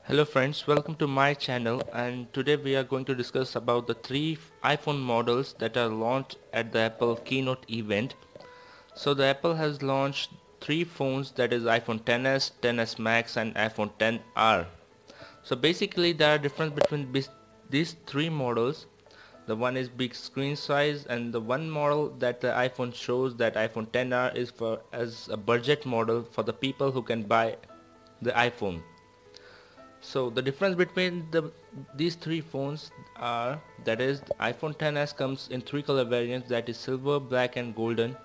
Hello friends, welcome to my channel, and today we are going to discuss about the three iPhone models that are launched at the Apple keynote event. So the Apple has launched three phones, that is iPhone XS, XS Max and iPhone XR. So basically there are difference between these three models. The one is big screen size, and the one model that the iPhone shows, that iPhone XR, is for as a budget model for the people who can buy the iPhone. So the difference between these three phones are, that is the iPhone XS comes in three color variants, that is silver, black and golden,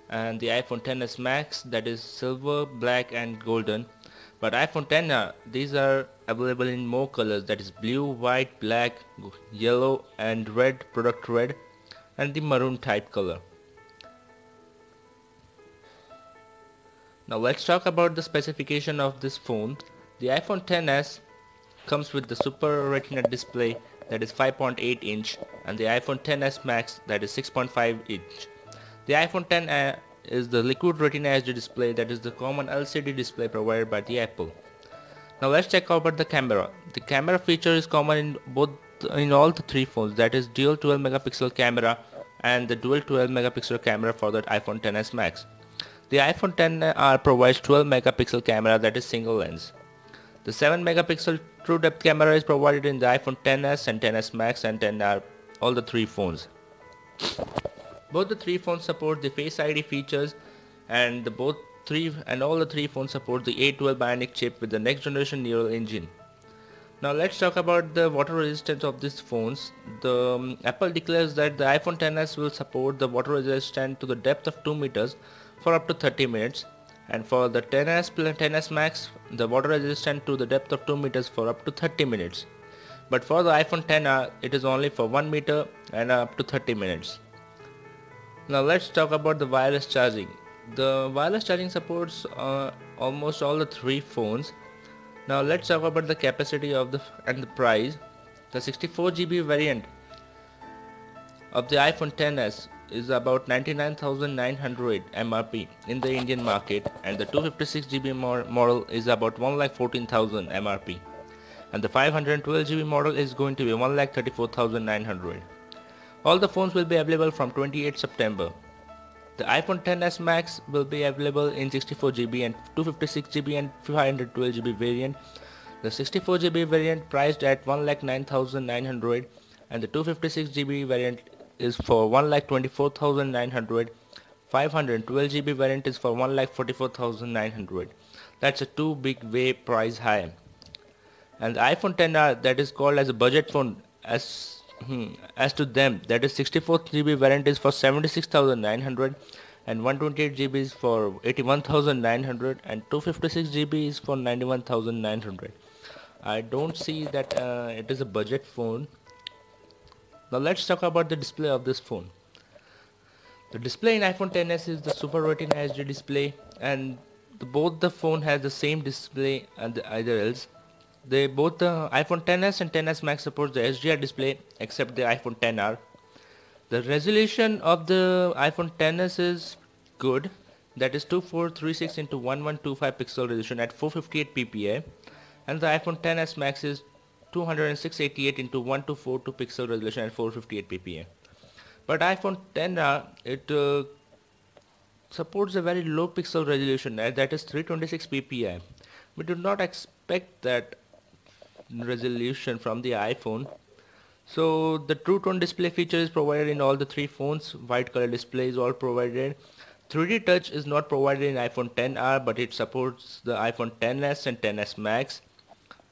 and the iPhone XS Max, that is silver, black and golden. But iPhone XR, these are available in more colors, that is blue, white, black, yellow and red, product red, and the maroon type color. Now let's talk about the specification of this phone. The iPhone XS comes with the Super Retina display, that is 5.8 inch, and the iPhone XS Max, that is 6.5 inch. The iPhone X is the Liquid Retina HD display, that is the common LCD display provided by the Apple. Now let's check out about the camera. The camera feature is common in all the three phones, that is dual 12 megapixel camera and the dual 12 megapixel camera for the iPhone XS Max. The iPhone XR provides 12 megapixel camera, that is single lens. The 7 megapixel true depth camera is provided in the iPhone XS and XS Max and XR, all the three phones. Both the three phones support the Face ID features, and all the three phones support the A12 Bionic chip with the next generation neural engine. Now let's talk about the water resistance of these phones. Apple declares that the iPhone XS will support the water resistance to the depth of 2 meters for up to 30 minutes, and for the XS plus XS Max, the water resistance to the depth of 2 meters for up to 30 minutes. But for the iPhone XR, it is only for 1 meter and up to 30 minutes. Now let's talk about the wireless charging. The wireless charging supports almost all the three phones. Now let's talk about the capacity and the price. The 64GB variant of the iPhone XS is about 99,900 MRP in the Indian market, and the 256GB model is about 1,14,000 MRP, and the 512GB model is going to be 1,34,900. All the phones will be available from 28 September. The iPhone XS Max will be available in 64GB and 256GB and 512GB variant. The 64GB variant priced at 1,09,900, and the 256GB variant is for 1,24,900. 512GB variant is for 1,44,900. That's a too big way price high. And the iPhone XR, that is called as a budget phone, as to them, that is 64GB variant is for 76,900, and 128GB is for 81,900, and 256GB is for 91,900. I don't see that it is a budget phone. Now let's talk about the display of this phone. The display in iPhone XS is the Super Retina HD display, and both the phone has the same display and either else. Both the iPhone XS and XS Max supports the HDR display except the iPhone XR. The resolution of the iPhone XS is good, that is 2436 into 1125 pixel resolution at 458 ppi, and the iPhone XS Max is 20688 into 1242 pixel resolution at 458 ppi. But iPhone XR, it supports a very low pixel resolution, that is 326 ppi. We do not expect that resolution from the iPhone. So the True Tone display feature is provided in all the three phones. White color display is all provided. 3D touch is not provided in iPhone XR, but it supports the iPhone XS and XS Max.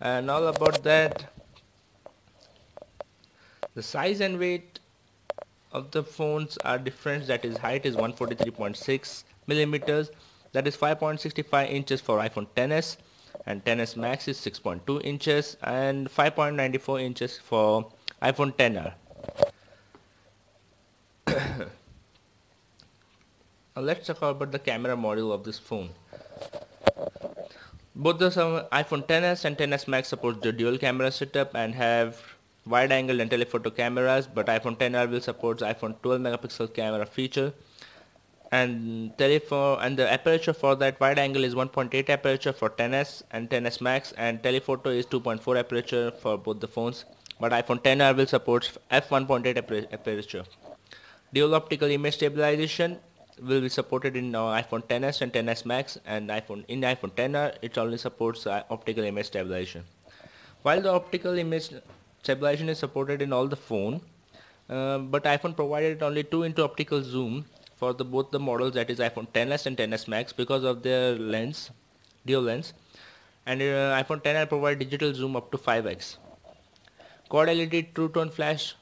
And all about that, the size and weight of the phones are different, that is height is 143.6 millimeters, that is 5.65 inches for iPhone XS, and XS Max is 6.2 inches and 5.94 inches for iPhone XR. Now let's talk about the camera module of this phone. Both the iPhone XS and XS Max support the dual camera setup and have wide angle and telephoto cameras, but iPhone XR will support iPhone 12 megapixel camera feature. and telephone, and the aperture for that wide angle is 1.8 aperture for 10s and 10s max, and telephoto is 2.4 aperture for both the phones, but iPhone XR will support f1.8 aperture. Dual optical image stabilization will be supported in iPhone XS and XS Max, and iPhone XR it only supports optical image stabilization. While the optical image stabilization is supported in all the phone, but iPhone provided only 2 into optical zoom for both the models, that is iPhone XS and XS Max, because of their dual lens, and iPhone XR provides digital zoom up to 5x. Quad LED True Tone Flash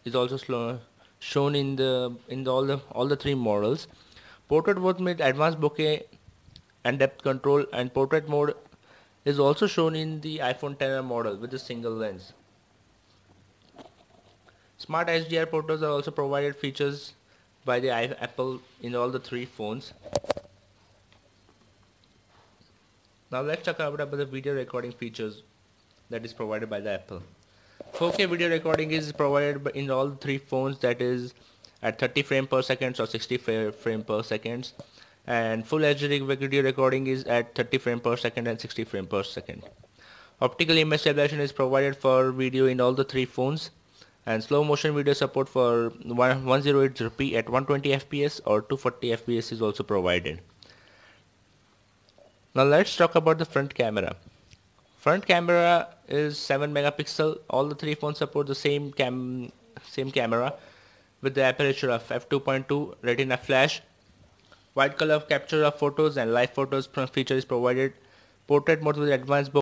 is also shown in all the three models. Portrait mode with advanced bokeh and depth control, and portrait mode is also shown in the iPhone XR model with a single lens. Smart HDR photos are also provided features by the Apple in all the three phones. Now let's talk about the video recording features that is provided by the Apple. 4K video recording is provided in all three phones, that is at 30 frames per second or 60 frames per second, and full HD video recording is at 30 frames per second and 60 frames per second. Optical image stabilization is provided for video in all the three phones, and slow motion video support for 1080p at 120 fps or 240 fps is also provided. Now let's talk about the front camera. Front camera is 7 megapixel. All the three phones support the same camera with the aperture of f2.2, retina flash, wide color capture of photos, and live photos feature is provided. Portrait mode with advanced